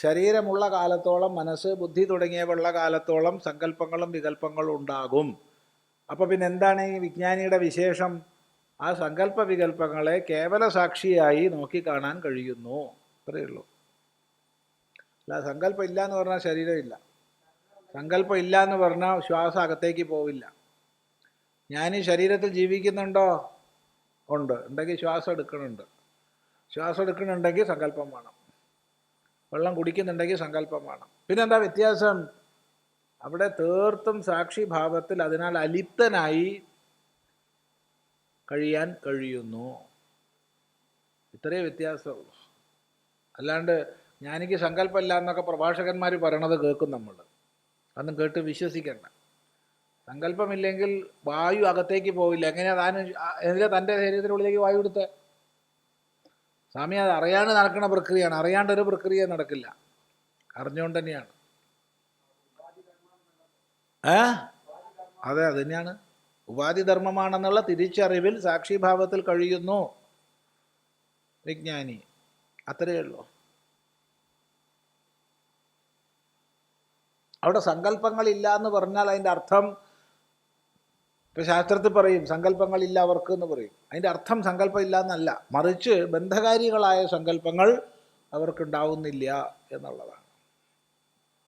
ശരീരമുള്ള കാലത്തോളം, മനസ്സ് ബുദ്ധി തുടങ്ങിയവയുള്ള കാലത്തോളം സങ്കല്പങ്ങളും വികല്പങ്ങളും ഉണ്ടാകും. അപ്പോൾ പിന്നെ എന്താണ് ഈ വിജ്ഞാനിയുടെ വിശേഷം? ആ സങ്കല്പ വികല്പങ്ങളെ കേവല സാക്ഷിയായി നോക്കിക്കാണാൻ കഴിയുന്നു. അത്രയേ ഉള്ളൂ. അല്ല, സങ്കല്പം ഇല്ല എന്ന് പറഞ്ഞാൽ ശരീരമില്ല, സങ്കല്പം ഇല്ല എന്ന് പറഞ്ഞാൽ ശ്വാസം അകത്തേക്ക് പോവില്ല. ഞാൻ ഈ ശരീരത്തിൽ ജീവിക്കുന്നുണ്ടോ? ഉണ്ട്. ഉണ്ടെങ്കിൽ ശ്വാസം എടുക്കുന്നുണ്ട്. ശ്വാസം എടുക്കുന്നുണ്ടെങ്കിൽ സങ്കല്പം വേണം. വെള്ളം കുടിക്കുന്നുണ്ടെങ്കിൽ സങ്കല്പം വേണം. പിന്നെന്താ വ്യത്യാസം? അവിടെ തീർത്തും സാക്ഷിഭാവത്തിൽ അതിനാൽ അലിപ്തനായി കഴിയാൻ കഴിയുന്നു. ഇത്രയേ വ്യത്യാസമുള്ളൂ. അല്ലാണ്ട് ഞാനെനിക്ക് സങ്കല്പമില്ല എന്നൊക്കെ പ്രഭാഷകന്മാർ പറയണത് കേൾക്കും നമ്മൾ. അതൊന്നും കേട്ട് വിശ്വസിക്കണ്ട. സങ്കല്പമില്ലെങ്കിൽ വായു അകത്തേക്ക് പോവില്ല. എങ്ങനെയാണ് എന്തിനാ തൻ്റെ ശരീരത്തിനുള്ളിലേക്ക് വായു എടുത്ത്? സ്വാമി, അത് അറിയാണ്ട് നടക്കുന്ന പ്രക്രിയയാണ്. അറിയാണ്ടൊരു പ്രക്രിയ നടക്കില്ല, അറിഞ്ഞുകൊണ്ട് തന്നെയാണ്. അതെ, അത് തന്നെയാണ്. ഉപാധിധർമ്മമാണെന്നുള്ള തിരിച്ചറിവിൽ സാക്ഷിഭാവത്തിൽ കഴിയുന്നു വിജ്ഞാനി. അത്രയേ ഉള്ളൂ. അവിടെ സങ്കല്പങ്ങളില്ല എന്ന് പറഞ്ഞാൽ അതിൻ്റെ അർത്ഥം, ഇപ്പം ശാസ്ത്രത്തിൽ പറയും സങ്കല്പങ്ങളില്ല അവർക്ക് എന്ന് പറയും. അതിൻ്റെ അർത്ഥം സങ്കല്പം ഇല്ല എന്നല്ല, മറിച്ച് ബന്ധകാരികളായ സങ്കല്പങ്ങൾ അവർക്കുണ്ടാവുന്നില്ല എന്നുള്ളതാണ്.